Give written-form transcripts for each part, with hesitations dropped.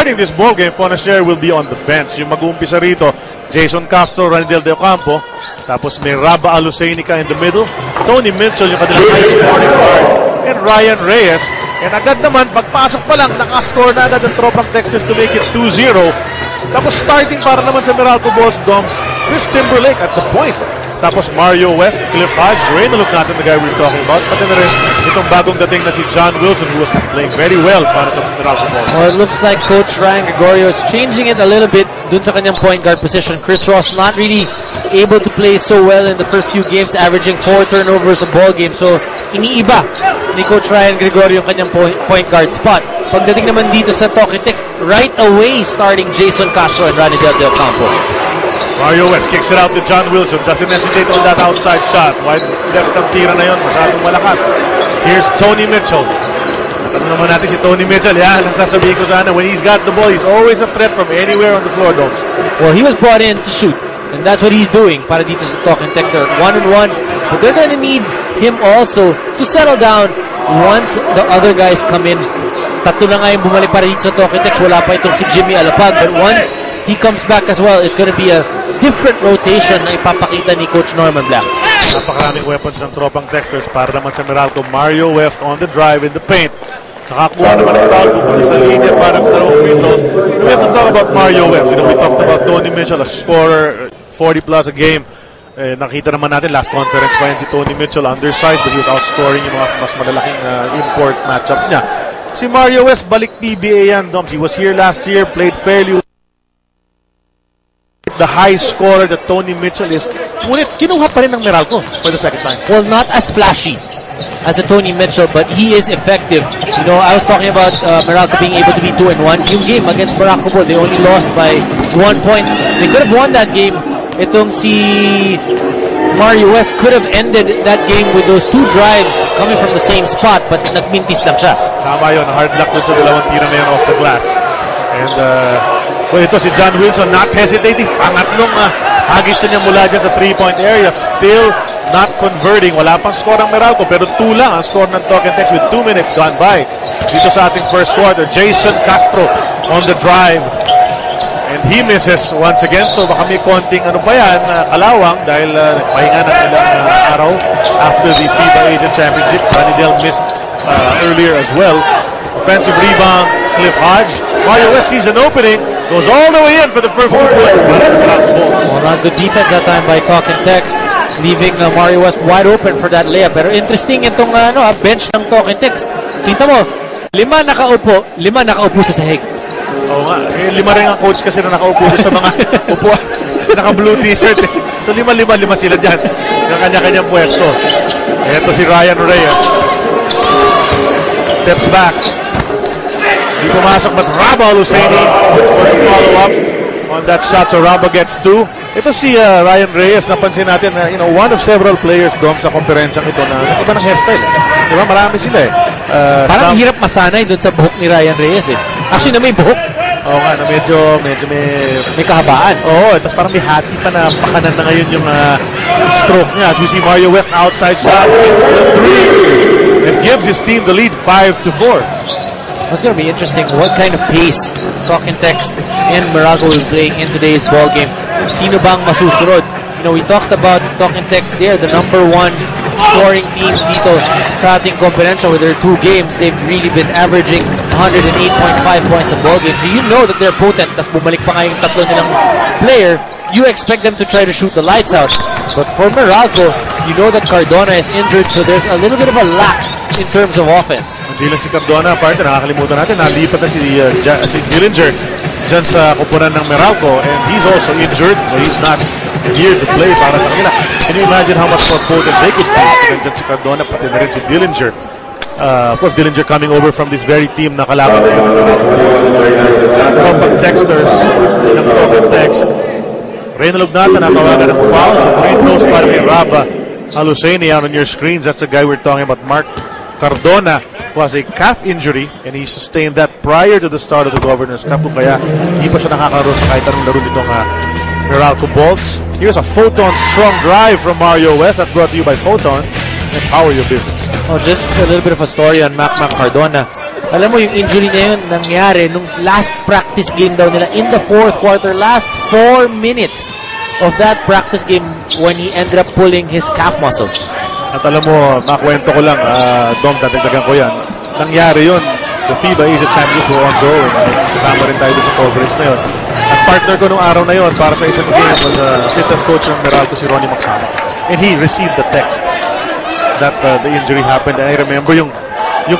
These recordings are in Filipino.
starting this ball game, Fonacier will be on the bench. Yung mag-uumpisa rito, Jason Castro, Ranidel De Ocampo, tapos may Raba Alusenica in the middle, Tony Mitchell yung kanilang high scoring guard, and Ryan Reyes. And agad naman, pagpasok pa lang, nakascore na agad ang tropang Texas to make it 2-0. Tapos starting para naman sa Meralco Balls Doms, Chris Timberlake at the point. Tapos Mario West, Cliff Hodge, Reynolds natin, the guy we're talking about. Pati na rin itong bagong dating na si John Wilson, who was playing very well para sa Meralco Balls. Well, it looks like Coach Ryan Gregorio is changing it a little bit dun sa kanyang point guard position. Chris Ross not really able to play so well in the first few games, averaging 4 turnovers a ball game. So, iniiba ni Coach Ryan Gregorio yung kanyang point guard spot. Pagdating naman dito sa Togetex, right away starting Jason Castro and Ranidel De Ocampo. Mario West kicks it out to John Wilson. Doesn't hesitate on that outside shot. Wide left ang tira na yun. Masyadong malakas. Here's Tony Mitchell. Ano naman natin si Tony Mitchell. Yan, ang sasabihin ko sana. When he's got the ball, he's always a threat from anywhere on the floor, Dogs. Well, he was brought in to shoot. And that's what he's doing para dito sa Togetex. They're 1-1. But they're going to need him also to settle down once the other guys come in. Tatlo na nga yung bumalik para dito sa Togetex. Wala pa itong si Jimmy Alapag. But once he comes back as well, it's going to be a different rotation na ipapakita ni Coach Norman Black. Napakaraming weapons ng tropang Texters para naman sa Meralco. Mario West on the drive in the paint. Nakakuha naman ang foul pupunta sa linya para sa dalawang free throws. We have to talk about Mario West. You know, we talked about Tony Mitchell, a scorer, 40 plus a game. Nakita naman natin, last conference pa yan si Tony Mitchell, undersized, but he was outscoring yung mga mas malalaking import matchups niya. Si Mario West, balik PBA yan, Doms. He was here last year, played fairly the high scorer that Tony Mitchell is. Ngunit, kinuha pa rin ng Meralco for the second time. Well, not as flashy as a Tony Mitchell, but he is effective. You know, I was talking about Meralco being able to be 2-1. Yung game against Meralco, they only lost by 1 point. They could have won that game. Itong si Mario West could have ended that game with those 2 drives coming from the same spot, but nagmintis lang siya. Tama yun, hard luck dun sa dalawang tira na yun off the glass. And well, ito si John Wilson not hesitating. Pangatlong hagis na niya mula dyan sa 3-point area. Still not converting. Wala pang score ng Meralco, pero 2 lang ang score ng Togetex with 2 minutes gone by. Dito sa ating first quarter, Jason Castro on the drive. And he misses once again. So baka may konting ano pa yan, kalawang dahil pahinga na ilang araw after the FIBA Asian Championship. Ranidel missed earlier as well. Offensive rebound, Cliff Hodge. Mario West sees an opening, goes all the way in for the first 2 points. Well, not good defense that time by Togetex, leaving Mario West wide open for that layup. Pero interesting itong bench ng Togetex. Kita mo, 5 nakaupo sa sahig. Oo nga, 5 rin ang coach kasi na nakaupo sa mga upuan. Naka-blue t-shirt. So 5 sila dyan. Yung kanya-kanyang pwesto. Ito si Ryan Reyes. Steps back. Hindi pumasok, but Raba Aluseni for the follow-up on that shot. So Raba gets 2. Ito si Ryan Reyes, napansin natin na one of several players doon sa konferensyang ito na iba ng hairstyle. Diba? Marami sila parang hirap masanay doon sa buhok ni Ryan Reyes Actually, na may buhok. Oo nga, na medyo may kahabaan. Oo, tapos parang may hati pa na pakanan na ngayon yung stroke niya. As we see Mario West outside shot, hits the 3 and gives his team the lead 5-4. It's going to be interesting what kind of pace Togetex and Meralco will play in today's ball game. Sino bang masusunod? You know, we talked about Togetex. They're the #1 scoring team dito sa ating conference with their 2 games. They've really been averaging 108.5 points a ball game. So you know that they're potent. Tapos bumalik pa nga yung tatlo nilang player. You expect them to try to shoot the lights out. But for Meralco, you know that Cardona is injured, so there's a little bit of a lack in terms of offense. Hindi lang si Cardona, partner, nakakalimutan natin, nalipat na si Dillinger dyan sa kupunan ng Meralco, and he's also injured, so he's not here to play para sa kanila. Can you imagine how much more potent they could be dyan si Cardona, pati na rin si Dillinger. Of course, Dillinger coming over from this very team na kalaban na yun. Tropang Texters ng Togetex. Reynolds natin natawagan ng foul, so free throws para kay Raba Aluseni out on your screens. That's the guy we're talking about, Mark Cardona, who has a calf injury, and he sustained that prior to the start of the Governor's Cup. Kaya hindi pa siya nakakaro sa kahit anong laro nitong Meralco Balls. Here's a Photon strong drive from Mario West. That's brought to you by Photon. Empower your business. Oh, just a little bit of a story on Mac Cardona. Alam mo, yung injury na yun nangyari nung last practice game daw nila in the fourth quarter, last 4 minutes of that practice game when he ended up pulling his calf muscle. At alam mo, makwento ko lang, Dom, tatagdagan ko yan. Nangyari yun. The FIBA Asia Championship were ongoing. Kasama rin tayo sa coverage na yun. At partner ko nung araw na yun para sa isang game was assistant coach ng Meralco, si Ronnie Magsama. And he received the text that the injury happened. And I remember yung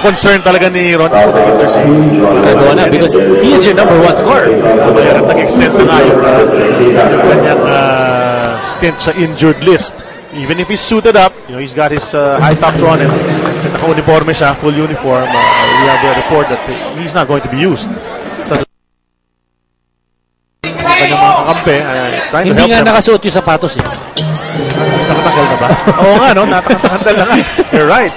concern talaga ni Ron because he is your number 1 scorer. At nag-extend na nga yung kanyang stint sa injured list. Even if he's suited up, he's got his high tops on and naka-uniforme siya, full uniform. We have a report that he's not going to be used. So, kanyang mga kakampi, trying to help them. Hindi nga nakasuot yung sapatos eh. Nakatakal na ba? Oo nga, no? Nakakandal na nga. You're right.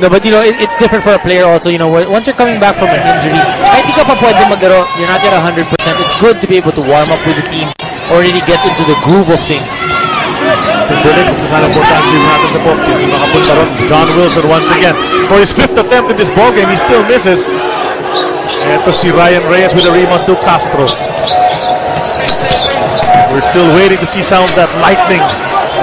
No, but it's different for a player also. Once you're coming back from an injury, kahit di ka pa pwede maglaro, you're not yet 100%. It's good to be able to warm up with the team or really get into the groove of things. Timberlake, gusto sana po chance natin sa post. Hindi makapunta ron. John Wilson once again. For his 5th attempt in this ballgame, he still misses. Ito si Ryan Reyes with a rebound to Castro. We're still waiting to see some of that lightning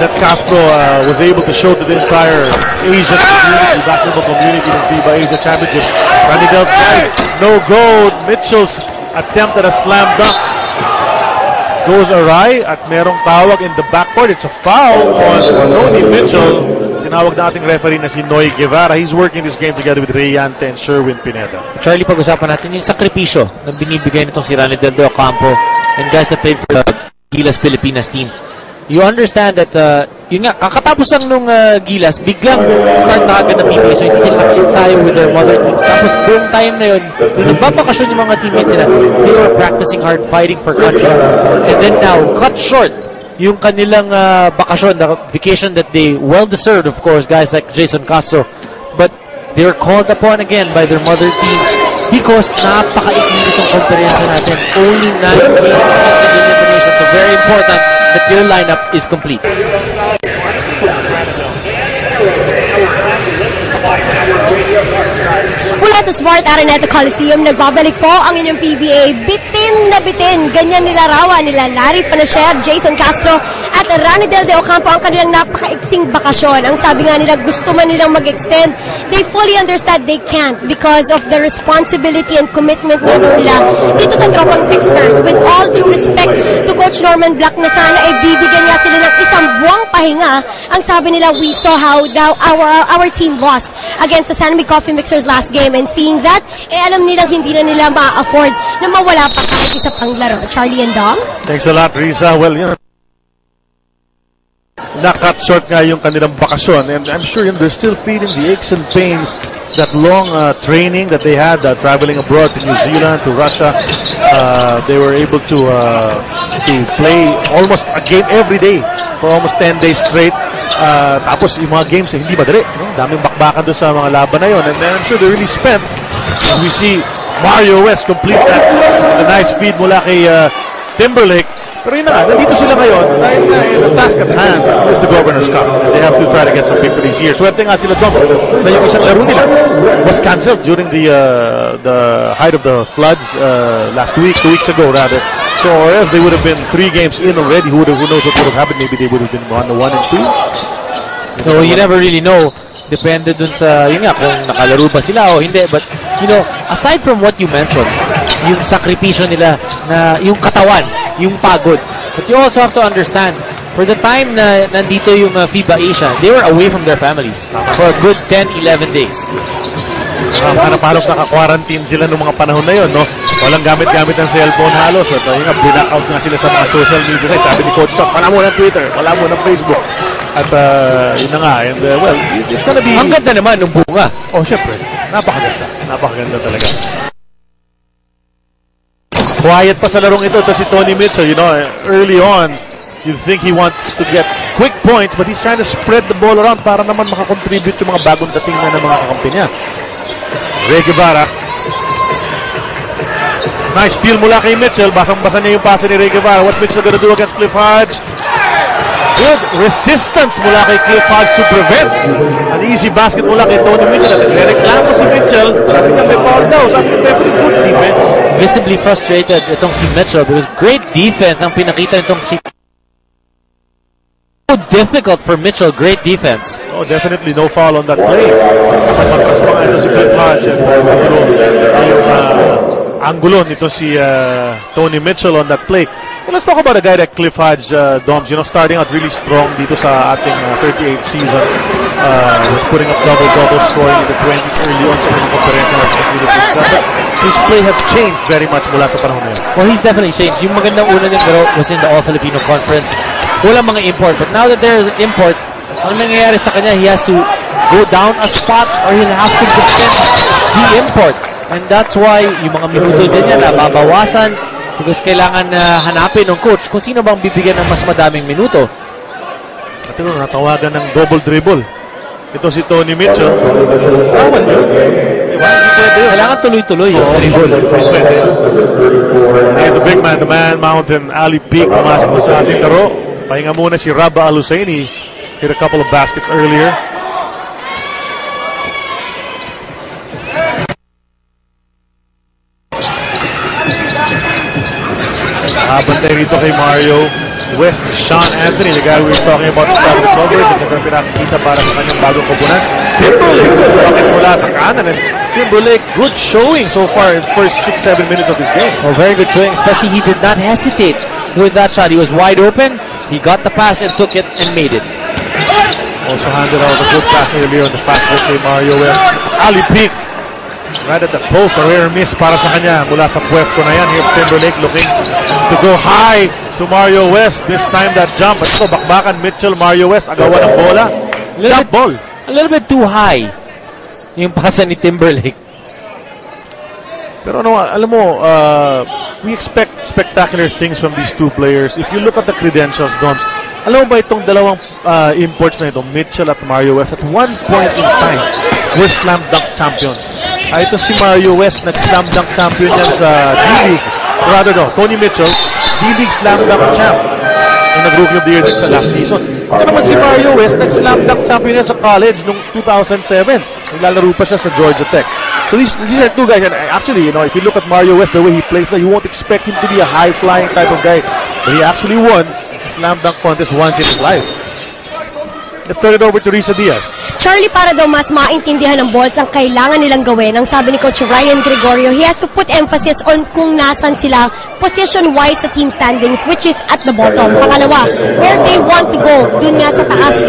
that Castro was able to show to the entire Asia community, basketball community ng FIBA Asia Championship. Randy Del side, no go. Mitchell's attempt at a slam dunk goes awry at merong tawag in the backcourt. It's a foul on Tony Mitchell. Tinawag na ating referee na si Noy Guevara. He's working this game together with Reyante and Sherwin Pineda. Charlie, pag-usapan natin yung sakripisyo na binibigay nitong si Randy Del Ocampo and guys that played for the Gilas Pilipinas team. You understand that, yun nga, kakatapos lang nung Gilas, biglang start na agad na PBA, so hindi sila naka-ensayo with their mother teams. Tapos buong time na yun, nung nagbabakasyon yung mga teammates nila, they were practicing hard, fighting for country. And then now, cut short yung kanilang bakasyon, the vacation that they well-deserved, of course, guys like Jason Castro. But they were called upon again by their mother team because napaka-ikli nitong konferensya natin. Only 9 games at the elimination, so very important that your lineup is complete. Mula sa Smart Araneta Coliseum, nagbabalik po ang inyong PBA. Bitin na bitin. Ganyan nilarawan nila Larry Panasher, Jason Castro, at Rani Del De Ocampo ang kanilang napaka-iksing bakasyon. Ang sabi nga nila, gusto man nilang mag-extend, they fully understand they can't because of the responsibility and commitment na nila dito sa Tropang Texters. With all due respect to Coach Norman Black na sana ay bibigyan niya sila ng isang buwang pahinga. Ang sabi nila, we saw how our team lost against the San Miguel Coffee Mixers last game, and seeing that, alam nilang hindi na nila ma-afford na mawala pa kahit isa pang laro. Charlie and Dom? Thanks a lot, Risa. Well, na-cut short nga yung kanilang bakasyon, and I'm sure they're still feeling the aches and pains, that long training that they had, traveling abroad to New Zealand, to Russia. They were able to play almost a game every day for almost 10 days straight. Tapos yung mga games hindi madali, no? Daming bakbakan doon sa mga laban na yun, and then I'm sure they really spent. As we see Mario West complete that, the nice feed mula kay Timberlake. Pero yun na, nandito sila ngayon dahil the task at hand is the Governor's Cup. They have to try to get some victories here. Swerte nga sila, Tom, na yung isang laro nila was cancelled during the height of the floods last week, 2 weeks ago rather. So, or else they would have been 3 games in already. Who knows what would have happened? Maybe they would have been 1 and 2. So, you never really know. Depende dun sa, yun nga, kung nakalaro ba sila o hindi. But, aside from what you mentioned, yung sakripisyo nila na yung katawan, yung pagod. But you also have to understand, for the time na nandito yung FIBA Asia, they were away from their families for a good 10-11 days. Halos naka-quarantine sila noong mga panahon na yun, no? Walang gamit-gamit ng cellphone halos. At black out nga sila sa mga social media sites. Sabi ni Coach Chuck, wala mo ng Twitter, wala mo ng Facebook. At yun na nga. And well, it's gonna be... Ang ganda naman ng bunga. Oh, syempre. Napakaganda. Napakaganda talaga. Quiet pa sa larong ito. Ito si Tony Mitchell, early on, you think he wants to get quick points, but he's trying to spread the ball around para naman makakontribute yung mga bagong dating na ng mga kakampi niya. Ray Guevara. Nice steal mula kay Mitchell. Basang-basa niya yung pasa ni Ray Guevara. What's Mitchell gonna do against Cliff Hodge? Good resistance mula kay Cliff Hodge to prevent an easy basket mula kay Tony Mitchell. At nagre-reklamo si Mitchell. Sabi niya may foul daw. Sabi niya referee, good defense. Visibly frustrated itong si Mitchell because great defense ang pinakita nitong si... So difficult for Mitchell, great defense. Oh, definitely no foul on that play. Kapag magpas pa nga ito si Cliff Hodge at yung angulo nito si Tony Mitchell on that play. And let's talk about a guy like Cliff Hodge, Doms, starting out really strong dito sa ating 38th season. Was putting up double-double, scoring in the 20s early on sa kanyang konferensya na sa his play has changed very much mula sa panahon ngayon. Well, he's definitely changed. Yung magandang una niyang laro was in the All-Filipino Conference. Walang mga import. But now that there's imports, ang nangyayari sa kanya, he has to go down a spot or he'll have to defend the import. And that's why yung mga minuto din niya nababawasan because kailangan hanapin ng coach kung sino bang bibigyan ng mas madaming minuto. At ito, natawagan ng double dribble. Ito si Tony Mitchell. Bawal yun. Diba? Kailangan tuloy-tuloy yung dribble. Here's the big man, the man mountain, Ali Peak. Pumasok na sa ating laro. Pahinga muna si Rabah Al-Husseini. Hit a couple of baskets earlier. Bantay rito kay Mario West, Sean Anthony, the guy we were talking about the start of the coverage. Ito na pinakikita para sa kanyang bagong koponan. Timberlake, bakit mula sa kanan. And Timberlake, good showing so far in the first 6-7 minutes of this game. Oh, very good showing, especially he did not hesitate with that shot. He was wide open, he got the pass and took it and made it. Also handed out a good pass earlier on the fast break kay Mario West. Ali Peak, right at the post, a rare miss para sa kanya mula sa pwesto na yan. Here's Timberlake looking to go high to Mario West. This time that jump. At ito, bakbakan Mitchell, Mario West, agawan ng bola. Jump ball. A little bit too high yung pasa ni Timberlake. Pero ano, alam mo, we expect spectacular things from these two players. If you look at the credentials, Doms, alam mo ba itong dalawang imports na ito, Mitchell at Mario West, at one point in time, were slam dunk champions. Ito si Mario West, nag-slam dunk champion yan sa D-League. Rather no, Tony Mitchell, D-League slam dunk champ. Yung nag-rookie of the year din sa last season. Ito naman si Mario West, nag-slam dunk champion yan sa college noong 2007. Naglalaro pa siya sa Georgia Tech. So these are two guys, and actually, if you look at Mario West, the way he plays, you won't expect him to be a high-flying type of guy. But he actually won a slam dunk contest once in his life. Let's turn it over to Risa Diaz. Charlie, para daw mas maintindihan ng Bolts ang kailangan nilang gawin, ang sabi ni Coach Ryan Gregorio, he has to put emphasis on kung nasan sila position-wise sa team standings, which is at the bottom. Pangalawa, where they want to go, dun nga sa taas,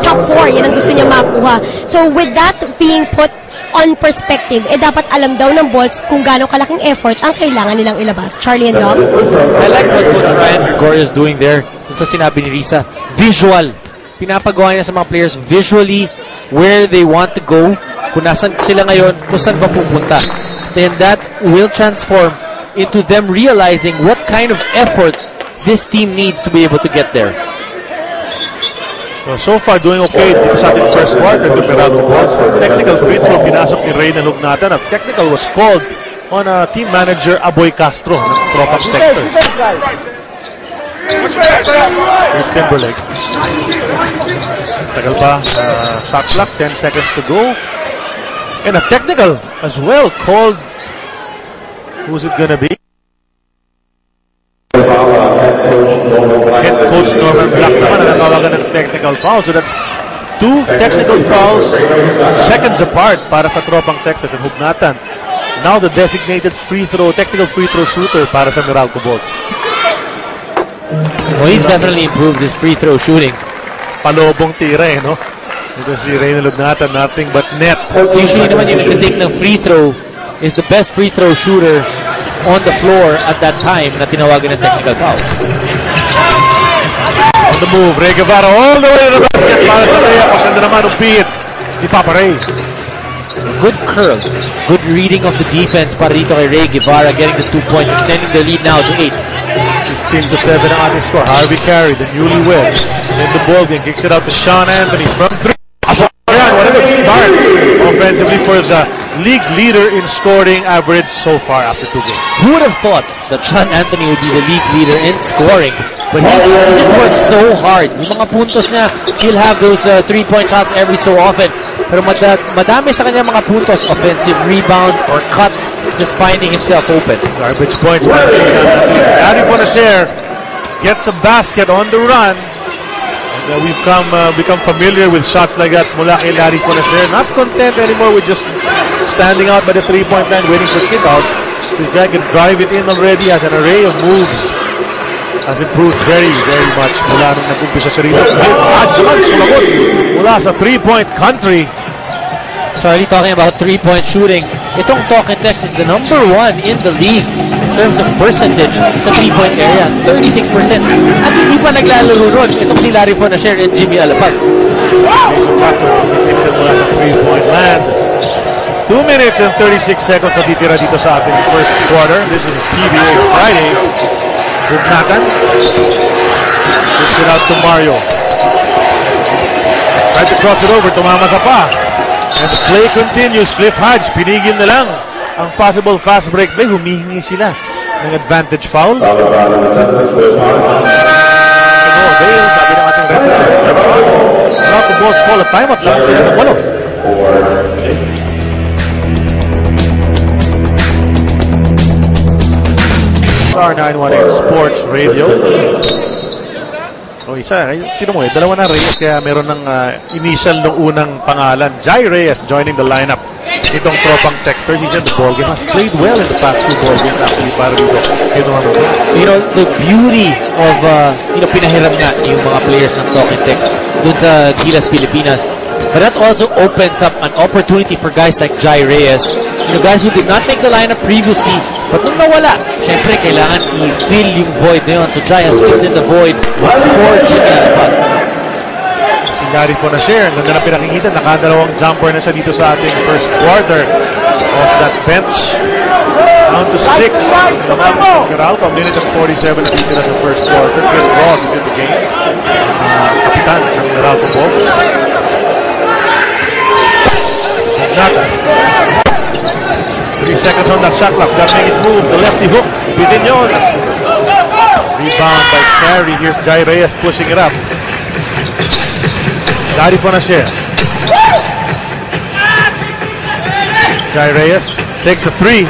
top 4, yan ang gusto niya makuha. So with that being put on perspective, dapat alam daw ng Bolts kung gaano kalaking effort ang kailangan nilang ilabas. Charlie and Dom? I like what Coach Ryan Gregorio is doing there. Kung sa sinabi ni Risa, visual. Pinapagawa niya sa mga players visually where they want to go, kung nasan sila ngayon, kung saan ba pupunta. Then that will transform into them realizing what kind of effort this team needs to be able to get there. Well, so far doing okay dito sa ating first quarter to Meralco Bolts. Technical free throw, pinasok ni Reyna Lugnatan. A technical was called on team manager Aboy Castro ng Tropang Texters. Here's Timberlake. Tagal pa. Shot clock, 10 seconds to go. And a technical as well called. Who's it gonna be? Head coach Norman Black naman na natawagan ng technical foul. So that's 2 technical fouls seconds apart para sa Tropang Texas and Hugnatan. Now the designated technical free throw shooter para sa Meralco Bolts. Well, he's definitely improved his free throw shooting. Palobong tira no? Ito si Reyna Lugnatan, nothing but net. Usually naman yung nag-take ng free throw is the best free throw shooter on the floor at that time na tinawagan ng technical foul. On the move, Ray Guevara all the way to the basket para sa layup. Ang ganda naman ng pihit ni Papa Ray. Good curl. Good reading of the defense para dito kay Ray Guevara, getting the 2 points, extending the lead now to 8. 15-7 ang ating score. Harvey Carey, the newlywed, in the ball game, kicks it out to Sean Anthony from 3. Ayan, what a good start offensively for the league leader in scoring average so far after 2 games. Who would have thought that Sean Anthony would be the league leader in scoring? But he just works so hard. Yung mga puntos niya, he'll have those 3-point shots every so often. Pero madami sa kanya mga puntos, offensive rebounds or cuts, just finding himself open. Garbage points. Larry Fonacier gets a basket on the run. And we've become familiar with shots like that mula kay Larry Fonacier. Not content anymore with just standing out by the 3-point line waiting for kickouts. This guy can drive it in already, has an array of moves. Has improved very, very much mula nung nag-umpisa siya rito. Sumagot mula sa 3-point country. Charlie, talking about 3-point shooting, itong Talking Text is the number 1 in the league in terms of percentage sa 3-point area, 36%. At hindi pa naglalaro ron itong si Larry Fonacier and Jimmy Alapag. Jason Castro connected mula sa 3-point land. 2 minutes and 36 seconds na titira dito sa ating first quarter. This is PBA Friday. Bugnakan. Gets it out to Mario. Tried to cross it over. Tumama sa pa. And the play continues. Cliff Hodge, pinigil na lang ang possible fast break play. Humihingi sila ng advantage foul. Bail, sabi ng ating referee. Not the ball's call. A timeout lang sila ng 8. R918 Sports Radio. Isa, tino mo dalawa na Reyes kaya meron ng initial nung unang pangalan. Jai Reyes joining the lineup. Itong tropang texters, he said the ball game has played well in the past 2 ball games actually para dito. You know, the beauty of pinahiram nga yung mga players ng Talking Text dun sa Gilas Pilipinas. But that also opens up an opportunity for guys like Jai Reyes. You know, guys who did not make the lineup previously, but nung nawala, syempre kailangan i-fill yung void na yun. So Jai has filled in the void for Jimmy Alapag. Si Larry Fonacier, ganda na pinakikita, nakadalawang jumper na siya dito sa ating first quarter of that bench. Down to 6. Meralco, a minute and 47 na titira sa first quarter. Chris Ross is in the game. Kapitan ng Meralco Bulls. Naka. 3 seconds on that shot clock. That make his move. The lefty hook. Within yun. Rebound by Carey. Here's Jai Reyes pushing it up. Larry Fonacier. Jai Reyes takes a 3.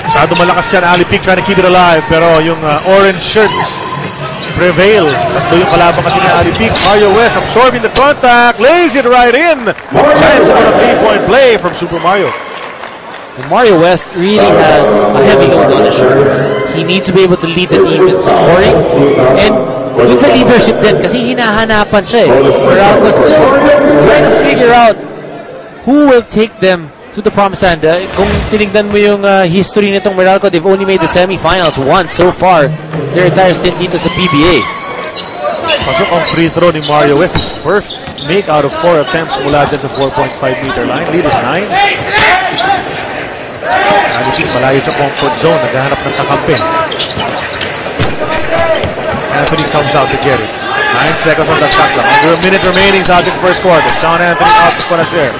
Masyado malakas yan. Ali Peak trying to keep it alive. Pero yung orange shirts prevail. Tatlo yung kalaban kasi ni Ali Peak. Mario West absorbing the contact. Lays it right in. Chance for a 3-point play from Super Mario. And Mario West really has a heavy load on his shoulders. He needs to be able to lead the team in scoring. And dun sa leadership din kasi hinahanapan siya eh. Meralco still trying to figure out who will take them to the promised land. Kung tinignan mo yung history nitong Meralco, they've only made the semifinals once so far. Their entire stint dito sa PBA. Pasok ang free throw ni Mario West. His first make out of 4 attempts mula dyan sa 4.5-meter line. Lead is 9. Alisik malayo sa comfort zone. Naghahanap ng kakampi. Anthony comes out to get it. 9 seconds on that shot clock. Under a minute remaining sa ating first quarter. Sean Anthony out to Fonacier.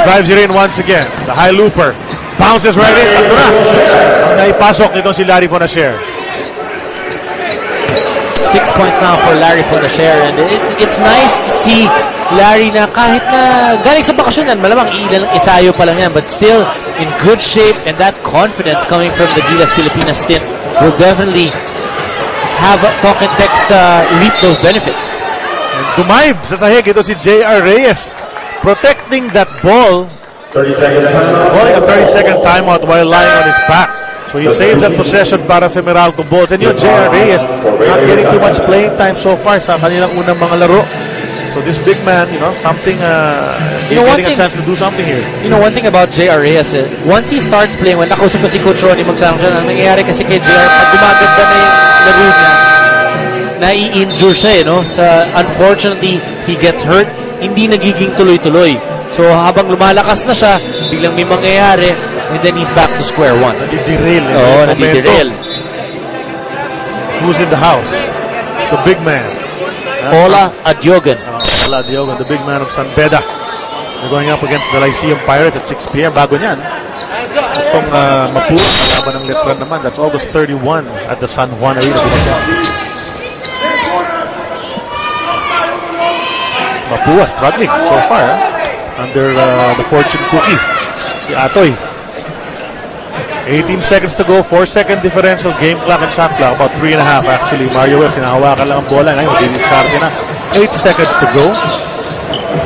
Drives it in once again. The high looper. Bounces right in. Tatlo na. Ang naipasok nitong si Larry Fonacier. 6 points now for Larry Fonacier. And it's nice to see Larry na kahit na galing sa bakasyonan, malamang ilan isayo pa lang yan, but still in good shape, and that confidence coming from the Gilas Pilipinas stint will definitely have Talking Text reap those benefits. And dumayb sa sahig ito si J.R. Reyes protecting that ball. 30 seconds. Calling a 30-second timeout while lying on his back. So he saves that possession para sa Meralco Bulls. And yung J.R. Reyes not getting too much playing time so far sa kanilang unang mga laro. So this big man, something, getting a chance to do something here. You know, one thing about J.R. Reyes, once he starts playing, when nakausap ko si Coach Ronnie Magsarang siya, ang nangyayari kasi kay J.R., pag gumaganda na yung laro niya, nai-injure siya, unfortunately, he gets hurt, hindi nagiging tuloy-tuloy. So habang lumalakas na siya, biglang may mangyayari, and then he's back to square one. Nadi-derail. Nadi-derail. Who's in the house? It's the big man. Ola Adiogan. Ola Adiogan, the big man of San Beda. They're going up against the Lyceum Pirates at 6 p.m. Bago niyan, itong Mapua, kalaban ng Letran naman. That's August 31 at the San Juan Arena. Mapua struggling so far under the fortune cookie, si Atoy. 18 seconds to go, 4-second differential, game clock and shot clock, about 3.5 actually. Mario Webb, sinahawakan lang ang bola, ngayon mag-discarte na. 8 seconds to go.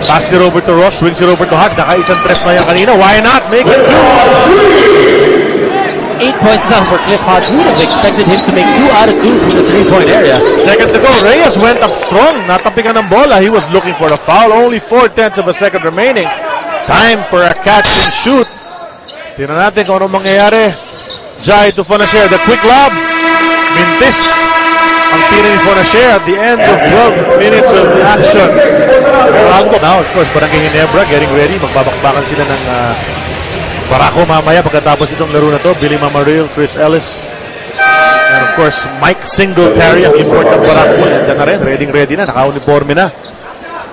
Pass it over to Ross, swings it over to Hodge, nakaisang tres na yan kanina, why not make it 2? 8 points down for Cliff Hodge. We would have expected him to make 2 out of 2 from the 3-point area. Second to go, Reyes went up strong, natapikan ng bola, he was looking for a foul, only 4/10 of a second remaining. Time for a catch and shoot. Tingnan natin kung anong mangyayari. Jai to Fonacier, the quick lob. Mintis ang tira ni Fonacier at the end of 12 minutes of the action. Now, of course, Barangay Ginebra getting ready. Magbabakbakan sila ng Barako mamaya pagkatapos itong laro na to. Billy Mamaril, Chris Ellis, and of course, Mike Singletary, ang import ng Barako. Nandiyan na rin, ready na, naka-uniforme na.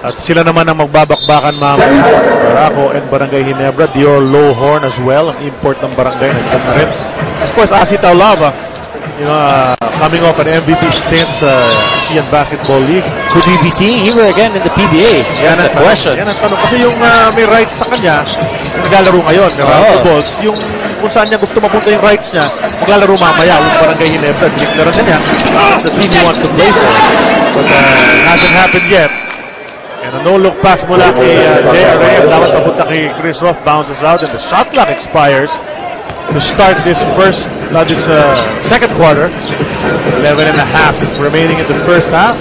At sila naman ang magbabakbakan mamaya. Barako and Barangay Ginebra. Dior Lowhorn as well, ang import ng Barangay. Nandiyan na rin. Of course, Asi Taulava, coming off an MVP stint sa Asian Basketball League. Could we be seeing him again in the PBA? Yan ang question. Yan ang tanong. Kasi yung may rights sa kanya, yung naglalaro ngayon, Balls, yung kung saan niya gusto mapunta yung rights niya, maglalaro mamaya, yung Barangay Ginebra. Declaran niya, the team he wants to play for. But hasn't happened yet. And a no-look pass mula kay JRM. Dapat papunta kay Chris Roth, bounces out, and the shot clock expires to start this second quarter. 11.5 remaining in the first half.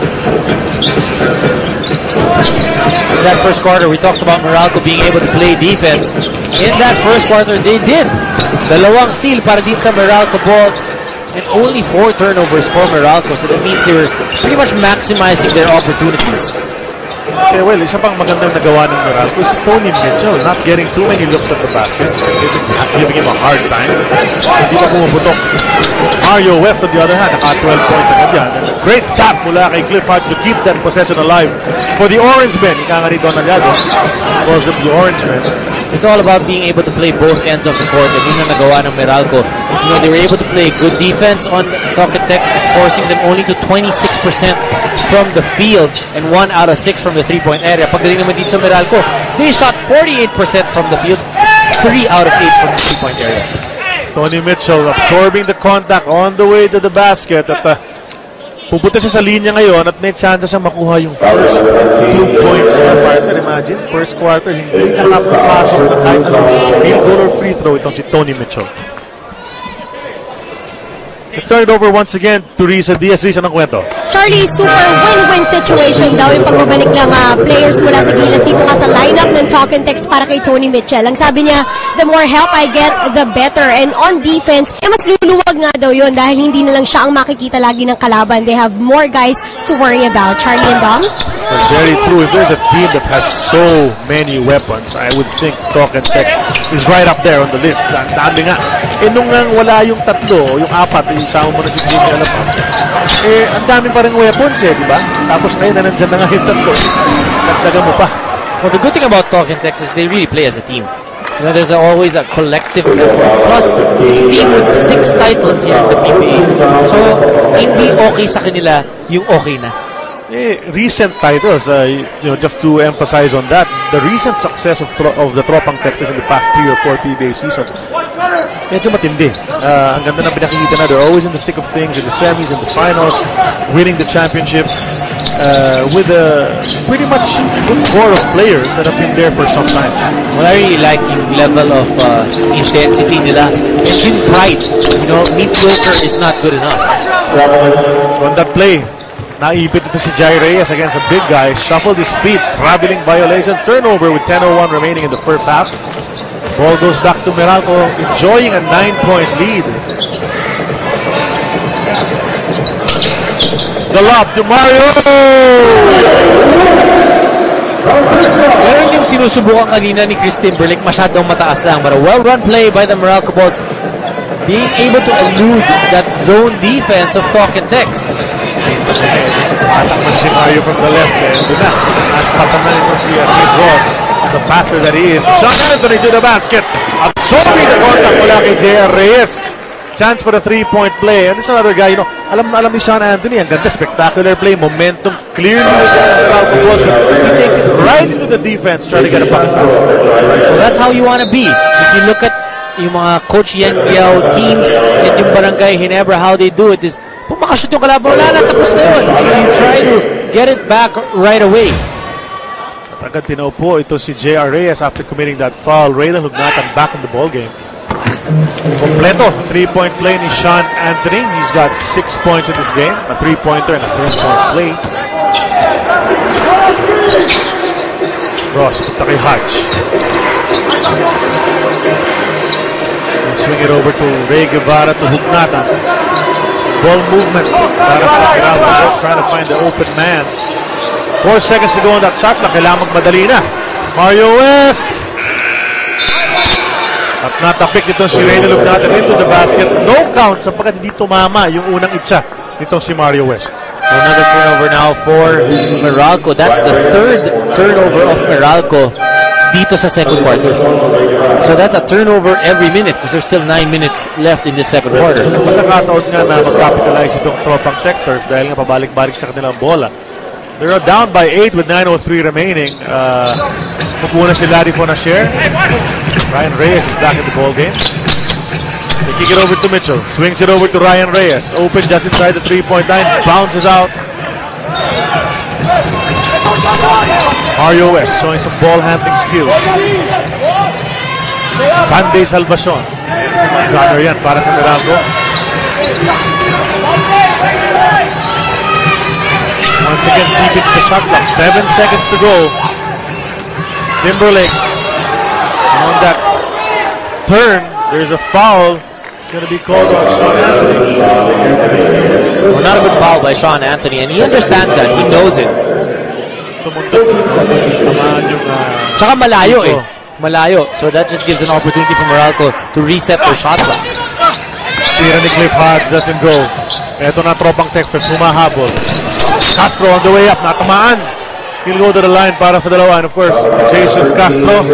In that first quarter, we talked about Meralco being able to play defense. In that first quarter, they did. Dalawang steal para din sa Meralco Bolts. And only 4 turnovers for Meralco. So that means they were pretty much maximizing their opportunities. Okay, well, isa pang magandang nagawa ng Meralco si Tony Mitchell, not getting too many looks at the basket, giving him a hard time. Hindi pa pumuputok. Mario West, on the other hand, naka 12 points agad yan. And a great tap mula kay Cliff Hodge to keep that possession alive for the Orange Men. Ika nga ni Don Aliado, calls them the Orange Men. It's all about being able to play both ends of the court, and yun ang nagawa ng Meralco. They were able to play good defense on Talk 'N Text, forcing them only to 26% from the field and 1 out of 6 from the 3-point area. Pagdating naman dito sa Meralco, they shot 48% from the field, 3 out of 8 from the 3-point area. Tony Mitchell absorbing the contact on the way to the basket at pupunta siya sa linya ngayon at may chance siya makuha yung first 2 points sa quarter. Imagine, first quarter, hindi na napapasok na kahit anong field goal or free throw itong si Tony Mitchell. Let's turn it over once again to Risa Diaz. Risa, anong kwento? Charlie, super win-win situation daw yung pagbabalik ng players mula sa Gilas dito nga sa lineup ng Talk 'N Text para kay Tony Mitchell. Ang sabi niya, the more help I get, the better. And on defense, mas luluwag nga daw yun dahil hindi na lang siya ang makikita lagi ng kalaban. They have more guys to worry about. Charlie and Dom? Well, very true. If there's a team that has so many weapons, I would think Talk 'N Text is right up there on the list. Ang dami nga. Nung wala yung tatlo, yung apat, isama mo na si Jimmy Alapam, ang dami pa rin weapons di ba? Tapos ngayon na nandyan na nga yung tatlo. Nagdaga mo pa. Well, the good thing about Talk 'N Text is they really play as a team. There's always a collective effort. Plus, it's a team with 6 titles here in the PBA. So, hindi okay sa kanila yung okay na. Recent titles, just to emphasize on that, the recent success of the Tropang Texas in the past 3 or 4 PBA seasons, medyo matindi. Ang ganda na pinakikita na, they're always in the thick of things, in the semis, in the finals, winning the championship, with a pretty much good core of players that have been there for some time. Well, I really like yung level of intensity nila and yung pride. Mediocre is not good enough. On that play, naipit ito si Jai Reyes against a big guy, shuffled his feet, traveling violation, turnover with 10:01 remaining in the first half. Ball goes back to Meralco, enjoying a 9-point lead. The lob to Mario! Meron yung sinusubukan kanina ni Chris Timberlake, masyadong mataas lang. But a well-run play by the Meralco Bolts. being able to elude that zone defense of talk and text. Atakman si Mario from the left. Doon na. Naspatan na ito si Kid Ross. The passer that he is. Sean Anthony to the basket. Absorbing the contact mula kay J.R. Reyes. Chance for the three-point play. And this is another guy, alam ni Sean Anthony, ang ganda, spectacular play, momentum, clearly balls, but he takes it right into the defense, trying to get a pass. Well, that's how you want to be. If you look at yung mga Coach Yan Biao teams and yung Barangay Ginebra, how they do it is, kung makashoot yung kalaban, wala na, tapos na yun. You try to get it back right away. At agad pinaupo ito si J.R. Reyes after committing that foul. Raylan Hugnatan back in the ball game. Kompleto, three-point play ni Sean Anthony. He's got 6 points in this game. A three-pointer and a three-point play. Ross, punta kay Hodge. Swing it over to Ray Guevara to Hugnatan. Ball movement para sa Meralco, trying to find the open man. 4 seconds to go on that shot. Kailangan magmadali na. Mario West. At natapik nito si Reynald Hugnatan into the basket. No count sapagkat hindi tumama yung unang itcha nito si Mario West. Another turnover now for Meralco. That's the third turnover of Meralco dito sa second quarter. So that's a turnover every minute because there's still 9 minutes left in this second quarter. Pagkakataon nga na mag-capitalize itong tropang Texters dahil nga pabalik-balik sa kanilang bola. They're down by 8 with 9:03 remaining. Muna si Larry Fonacier. Ryan Reyes is back in the ball game. They kick it over to Mitchell. Swings it over to Ryan Reyes. Open just inside the three-point line. Bounces out. Mario West showing some ball handling skills. Sunday Salvacion. Gunner yan para sa Meralco. Once again, deep into the shot clock. 7 seconds to go. Timberlake. On that turn, there's a foul. It's going to be called on Sean Anthony. Well, not a good foul by Sean Anthony, and he understands that. He knows it. Tsaka malayo eh. Malayo. So that just gives an opportunity for Meralco to reset their shot clock. Tira ni Cliff Hodge doesn't go. Eto na tropang Texas, humahabol. Castro on the way up, natamaan. He'll go to the line para sa dalawa. And of course, Jason Castro,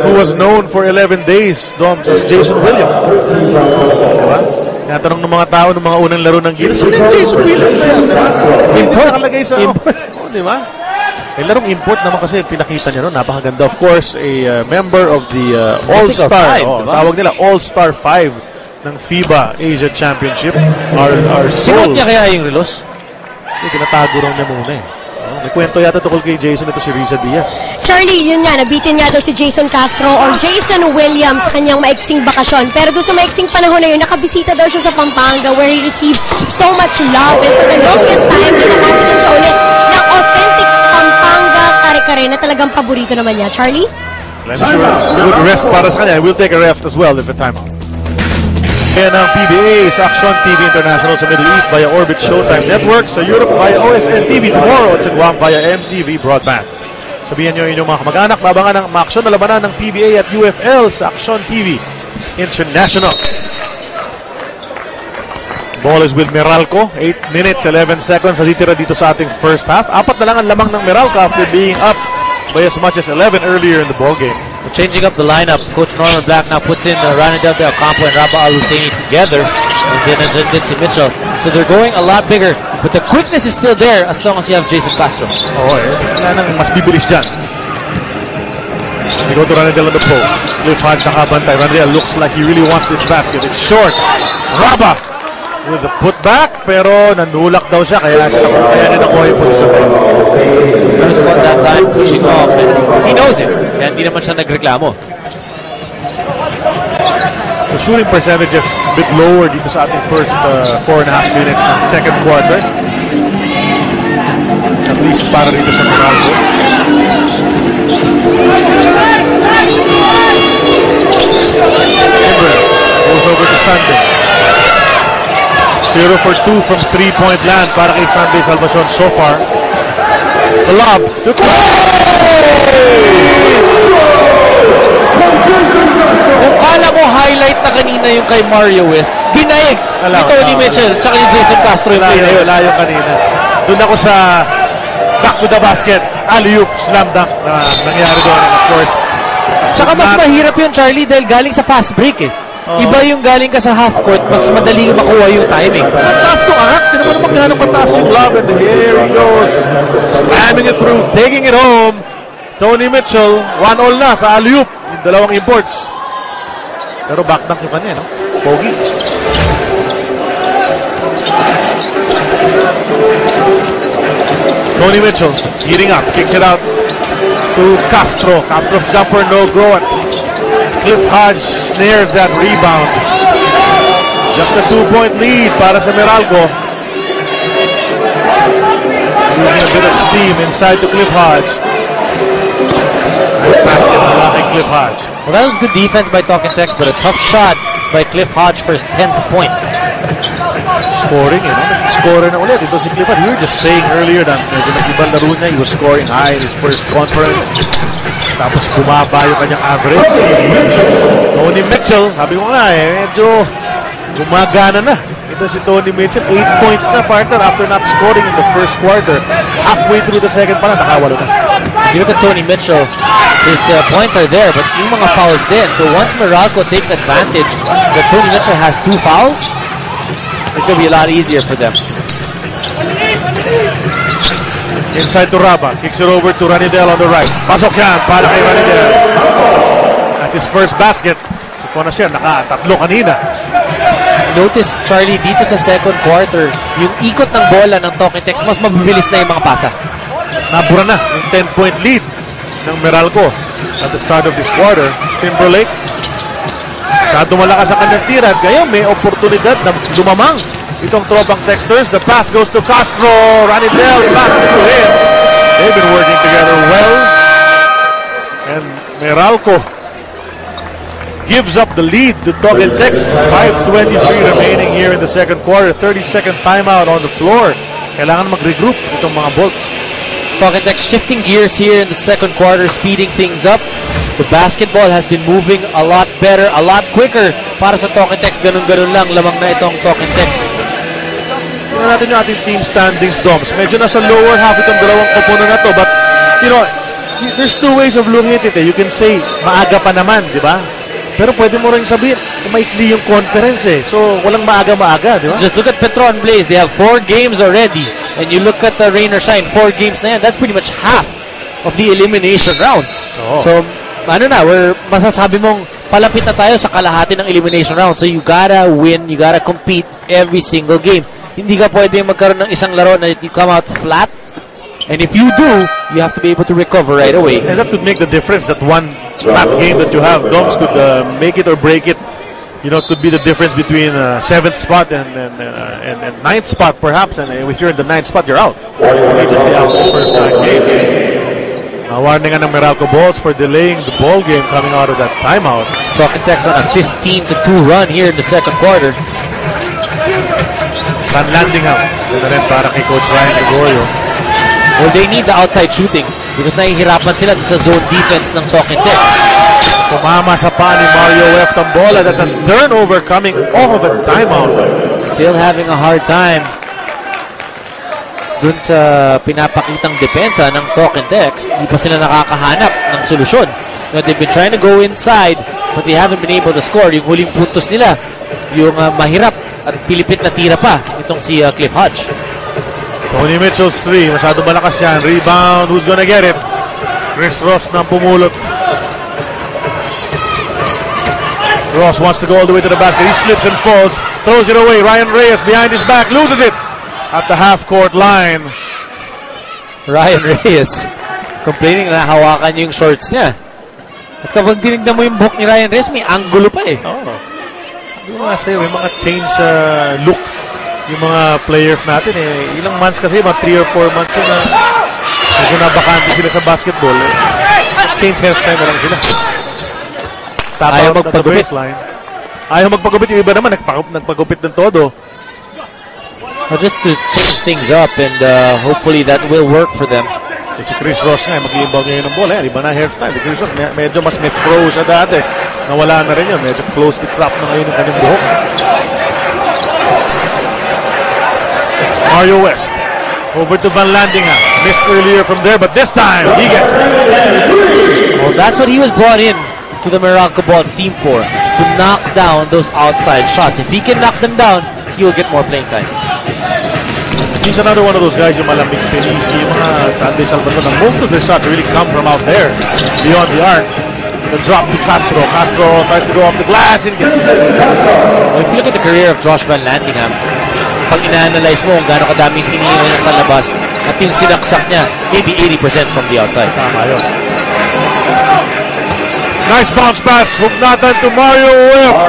who was known for 11 days, Doms, as Jason Williams. Diba? Tinatanong ng mga tao ng mga unang laro ng Gilas, sino yung Jason Williams? Import nakalagay sa... Diba? Eh, larong import naman kasi pinakita niya, no? Napakaganda. Of course, a member of the All-Star. Diba? Tawag nila All-Star 5 ng FIBA Asia Championship. Our Sinuot soul. niya kaya yung relos? Tinatago raw niya muna eh. May kwento yata tukol kay Jason, ito si Riza Diaz. Charlie, yun nga, nabitin nga daw si Jason Castro or Jason Williams sa kanyang maiksing bakasyon. Pero doon sa maiksing panahon na yun, nakabisita daw siya sa Pampanga where he received so much love. And for the longest time, hinahantin siya ulit ng authentic Pampanga kare-kare na talagang paborito naman niya. Charlie? Good rest para sa kanya. We'll take a rest as well if the time. Yan ang PBA sa Action TV International sa Middle East via Orbit Showtime Network, sa Europe via OSN TV tomorrow at sa Guam via MCV Broadband. Sabihan nyo inyong mga kamag-anak, labangan ng maaksyon na labanan ng PBA at UFL sa Action TV International. Ball is with Meralco. 8 minutes, 11 seconds na ditira dito sa ating first half. 4 na lang ang lamang ng Meralco after being up by as much as 11 earlier in the ball game. Changing up the lineup, Coach Norman Black now puts in Ranadel De Ocampo and Raba Al-Husseini together, and then Vinci Mitchell. So they're going a lot bigger, but the quickness is still there as long as you have Jason Castro. Oo eh, wala nang mas bibilis dyan. They go to Ranadel on the post. Cliff Hodge nakabantay. Ranadel looks like he really wants this basket. It's short. Raba with the putback, pero nanulak daw siya, kaya niya nakuha yung posisyon. There's about that time pushing off, and he knows it. Kaya hindi naman siya nagreklamo. The shooting percentage is a bit lower dito sa ating first 4.5 minutes ng second quarter. At least para dito sa Meralco. Timber goes over to Sunday. 0 for 2 from 3-point land para kay Sunday Salvacion so far. The lob. Kung kala mo highlight na kanina yung kay Mario West, dinaig ni Tony Mitchell tsaka ni Jason Castro yung play na yun. Wala yung kanina. Doon ako sa back to the basket, alley-oop, slam dunk na nangyari doon. And of course, Tsaka mas mahirap yun, Charlie, dahil galing sa fast break eh. Iba yung galing ka sa half court, mas madali makuha yung timing. mataas to angat. Hindi naman magkano mataas yung love. And here he goes. Slamming it through, taking it home. Tony Mitchell, 1-all na sa alley-oop. Yung dalawang imports. Pero back dunk yung kanya, no? Pogi. Tony Mitchell, heating up, kicks it out to Castro. Castro's jumper, no go. And Cliff Hodge snares that rebound. Just a 2-point lead para sa Meralco. Losing a bit of steam inside to Cliff Hodge. Nice basket mula kay Cliff Hodge. Well, that was good defense by Talking Tex, but a tough shot by Cliff Hodge for his 10th point. Scoring, you know, nag-score na ulit. Ito si Cliff Hodge. We were just saying earlier that medyo nag-ibang laro niya. He was scoring high in his first conference. Tapos bumaba yung kanyang average. Tony Mitchell, sabi ko nga medyo gumagana na. Ito si Tony Mitchell, 8 points na, partner, after not scoring in the first quarter. Halfway through the second pa na, nakawalo na. If you look at Tony Mitchell, his points are there, but yung mga fouls din. So once Meralco takes advantage that Tony Mitchell has 2 fouls, it's going to be a lot easier for them. Inside to Raba, kicks it over to Ranidel on the right. Pasok yan para kay Ranidel. That's his first basket. Si Fonasher, naka-tatlo kanina. Notice, Charlie, dito sa second quarter, yung ikot ng bola ng Talking Tex, mas mabibilis na yung mga pasa. Nabura na yung 10-point lead ng Meralco at the start of this quarter. Timberlake, masyado malakas ang kanyang tira. Kaya may oportunidad na lumamang itong tropang Texters. The pass goes to Castro. Ranidel back to him. They've been working together well. And Meralco gives up the lead to Talking Tex. 5:23 remaining here in the second quarter. 30-second timeout on the floor. Kailangan mag-regroup itong mga Bolts. Talking Tex shifting gears here in the second quarter, speeding things up. The basketball has been moving a lot better, a lot quicker para sa Talking Tex. Ganun-ganun lang, lamang na itong Talking Tex. Tingnan natin yung ating team standings, Doms. Medyo nasa lower half itong dalawang kopono na to. But, you know, there's two ways of looking at it. You can say, maaga pa naman, di ba? Pero pwede mo rin sabihin, maikli yung conference eh. So, walang maaga-maaga, di ba? Just look at Petron Blaze. They have 4 games already. And you look at the Rain or Shine, 4 games na yan. That's pretty much half of the elimination round. Oo. So, ano na, masasabi mong palapit na tayo sa kalahati ng elimination round. So, you gotta win, you gotta compete every single game. Hindi ka pwede magkaroon ng isang laro na you come out flat. And if you do, you have to be able to recover right away. And that could make the difference. That one flat game that you have, Doms could make it or break it. You know, it could be the difference between 7th spot and 9th spot, perhaps. And if you're in the 9th spot, you're out. Immediately out the first game. Warning ng Meralco Bolts for delaying the ball game coming out of that timeout. Talking Tex on a 15-2 run here in the second quarter. Van Landing out. Ito rin para kay Coach Ryan Gregorio. Well, they need the outside shooting because nahihirapan sila sa zone defense ng Talking Tex. Pumama sa pa ni Mario F. Tambola. That's a turnover coming off of a timeout. Still having a hard time dun sa pinapakitang depensa ng Talking Tex. Hindi pa sila nakakahanap ng solusyon. You know, they've been trying to go inside but they haven't been able to score. Yung huling puntos nila, yung mahirap at pilipit na tira pa itong si Cliff Hodge. Tony Mitchell's 3. Masyado malakas yan. Rebound. Who's gonna get it? Chris Ross na pumulot. Ross wants to go all the way to the basket. He slips and falls. Throws it away. Ryan Reyes behind his back. Loses it at the half-court line. Ryan Reyes complaining na hawakan niya yung shorts niya. At kapag tinignan mo yung buhok ni Ryan Reyes, may angulo pa eh. Oo. Yung mga sa'yo, may mga change look yung mga players natin eh. Ilang months kasi, mga 3 or 4 months yun na medyo nabakante sila sa basketball. Change hairstyle na lang sila. Ayaw magpagupit. Ayaw magpagupit. Yung iba naman, nagpagupit ng todo. Well, just to change things up and hopefully that will work for them. Si Chris Ross nga, mag-iimbang ngayon ng bola. Iba na hairstyle. Si Chris Ross, medyo mas may throw siya dati. nawala na rin yun. Medyo closely cropped na ngayon yung kanyang buhok. Mario West. Over to Van Landingham. Missed earlier from there, but this time he gets it. Well, that's what he was brought in to the Meralco Balls team for, to knock down those outside shots. If he can knock them down, he will get more playing time. He's another one of those guys yung malamig pinisi, yung mga Sandy Salvador. Most of their shots really come from out there, beyond the arc. The drop to Castro. Castro tries to go off the glass and gets it. Well, if you look at the career of Josh Van Landingham, pag ina-analyze mo kung gaano kadaming tinino niya sa labas at yung sinaksak niya, maybe 80% from the outside. Tama yun. Nice bounce pass. Hugnatan to Mario West.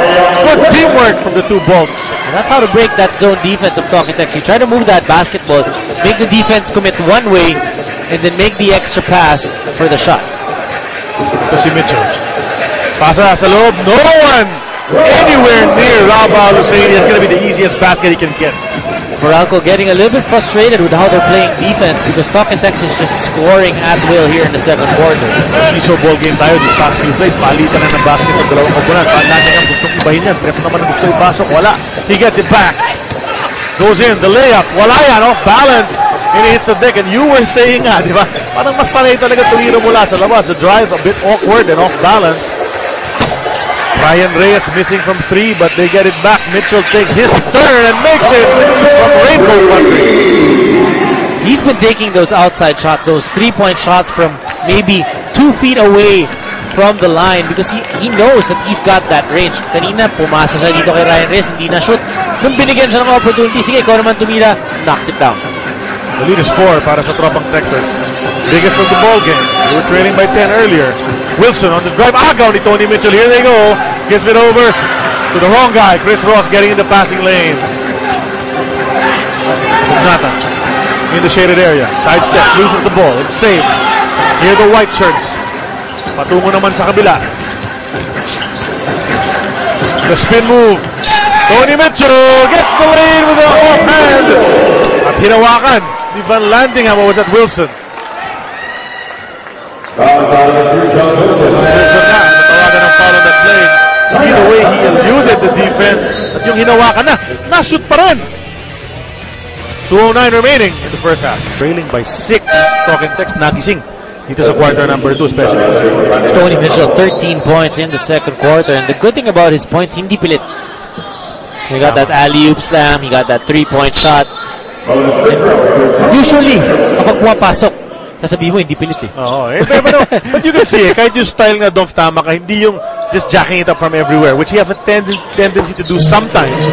Good teamwork from the two bolts. And that's how to break that zone defense of Talking Tex. You try to move that basketball, make the defense commit one way, and then make the extra pass for the shot. Ito si Mitchell. Pasa sa loob. No one anywhere near Rabah Al-Husseini. It's going to be the easiest basket he can get. Meralco getting a little bit frustrated with how they're playing defense because Talking Tex is just scoring at will here in the second quarter. Siso ball game tayo these past few plays. Palitan na ng basket ng dalawang komponent. Pagkakita nga gustong ibahin yan. Tres naman ang gusto ipasok. Wala. He gets it back. Goes in. The layup. Wala yan. Off balance. And he hits the deck. And you were saying nga, di ba? Parang mas sanay talaga tumira mula sa labas. The drive a bit awkward and off balance. Ryan Reyes missing from 3, but they get it back. Mitchell takes his turn and makes it from Rainbow Country. He's been taking those outside shots, those three-point shots from maybe 2 feet away from the line because he knows that he's got that range. Kanina, pumasa siya dito kay Ryan Reyes, hindi na shoot. Nung binigyan siya ng opportunity, sige, ikaw naman tumira, knocked it down. The lead is 4 para sa tropang Texas. Biggest of the ball game. They were trailing by 10 earlier. Wilson on the drive. Agaw ni Tony Mitchell. Here they go. Gives it over to the wrong guy. Chris Ross getting in the passing lane. Nata in the shaded area. Sidestep. Loses the ball. It's saved. Here the white shirts. Patungo naman sa kabila. The spin move. Tony Mitchell gets the lead with the offhand. At hinawakan ni Van Landingham. Or was that Wilson? Wilson na. Natawagan ng foul on that play. See the way he eluded the defense. At yung hinawakan na. Na-shoot pa rin. 2:09 remaining in the first half. Trailing by 6. Talking Tex nagising dito sa quarter number 2 especially. Tony Mitchell, 13 points in the second quarter. And the good thing about his points, hindi pilit. He got that alley-oop slam. He got that 3-point shot. And usually, kapag pumapasok, sasabihin mo, hindi pilit eh. Oo. But you can see, kahit yung style na Donf tama ka, hindi yung just jacking it up from everywhere, which he have a tendency to do sometimes.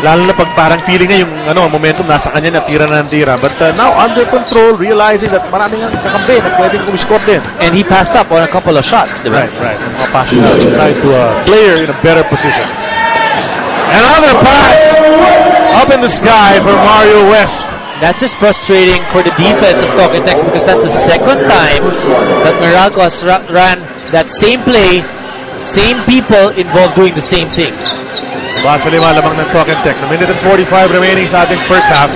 Lalo na pag parang feeling niya yung momentum nasa kanya na tira na ng tira. But now, under control, realizing that maraming ang kakampi na pwedeng kumiscore din. And he passed up on a couple of shots, diba? Right. Mga passes outside to a player in a better position. Another pass up in the sky for Mario West. That's just frustrating for the defense of Talking Tex because that's the second time that Meralco has ran that same play, same people involved doing the same thing. Basa lima lamang ng Talking Tex. A minute and 45 remaining sa ating first half.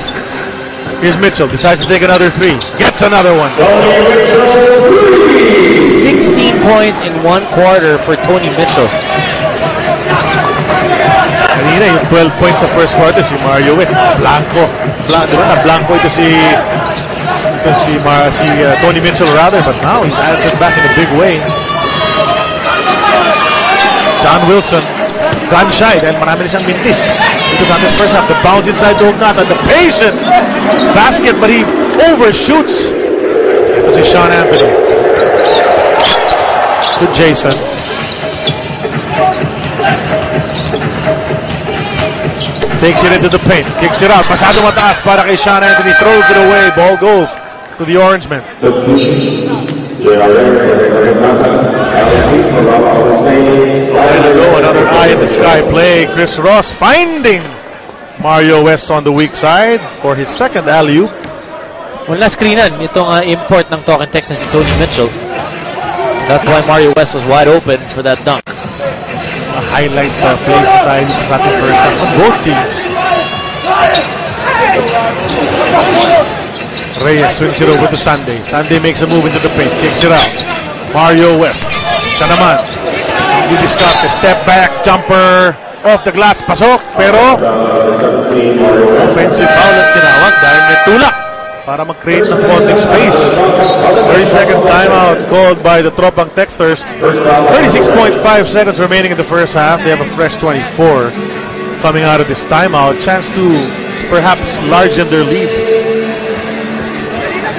Here's Mitchell. Decides to take another 3. Gets another one. 16 points in 1 quarter for Tony Mitchell. Kanina yung 12 points sa first quarter si Mario West. Blanco ito si Tony Mitchell rather, but now he's answered back in a big way. John Wilson gun shy dahil marami na siyang mintis dito sa ating first half. The bounce inside to Hugnatan, the patient basket, but he overshoots. Ito si Sean Anthony to Jason. Takes it into the paint. Kicks it out. Masyado mataas para kay Sean Anthony. Throws it away. Ball goes to the Orangemen. Another eye in the sky play. Chris Ross finding Mario West on the weak side for his second alley-oop. Wala screenan itong import ng Talking Tex na si Tony Mitchell. That's why Mario West was wide open for that dunk. Highlight plays na tayo dito sa ating first half on both teams. Reyes swings it over to Sunday. Sunday makes a move into the paint. Kicks it out. Mario West. Siya naman. Discarte, step back, jumper, off the glass, pasok, pero offensive foul at tinawag dahil may tulak para mag-create ng konting space. 30-second timeout called by the Tropang Texters. 36.5 seconds remaining in the first half. They have a fresh 24 coming out of this timeout. Chance to perhaps largen their lead.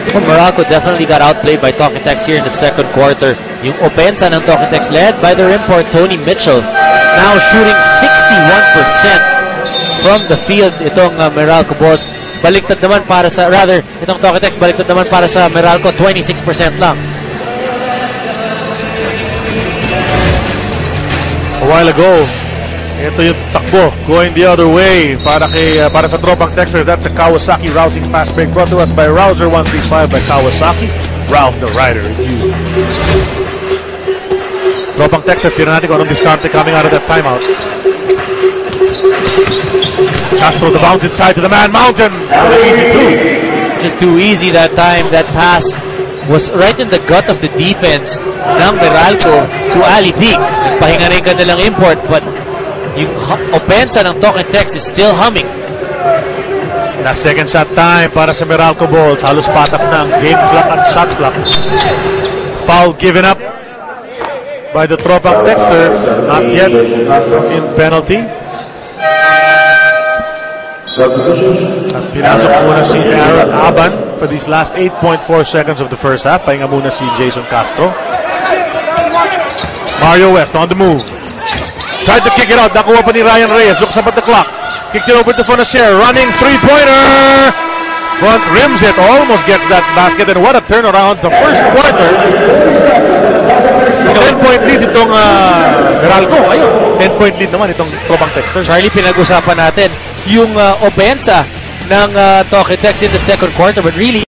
Well, Morocco definitely got outplayed by Talking Tex here in the second quarter. Yung opensa ng Talking Tex led by their import Tony Mitchell, now shooting 61% from the field. Itong Meralco Bulls, baliktad naman para sa, rather, itong Talking Tex baliktad naman para sa Meralco, 26% lang. A while ago, ito yung takbo going the other way para sa Tropang Texters. That's a Kawasaki rousing fast break brought to us by Rouser 135 by Kawasaki. Ralph the Rider review. Tropang Texters, tignan natin kung anong diskarte coming out of that timeout. Castro the bounce inside to the man mountain. Easy two. Just too easy that time. That pass was right in the gut of the defense ng Meralco to Ali Peak. Nagpahinga na yung kanilang import, but yung opensa ng Talking Tex is still humming. Na second shot time para sa Meralco Bulls. Halos patap ng game clock at shot clock. Foul given up by the Tropang Texters. Not yet in penalty. At pinasok muna si Aaron Aban for these last 8.4 seconds of the first half. Pahinga muna si Jason Castro. Mario West on the move. Tried to kick it out. Nakuha pa ni Ryan Reyes. Looks up at the clock. Kicks it over to Fonacier. Running three-pointer. Front rims it. Almost gets that basket. And what a turnaround sa first quarter. 10-point lead itong Meralco. Ayun. 10-point lead naman itong Tropang Texters. Charlie, pinag-usapan natin yung opensa ng Talking Tex in the second quarter, but really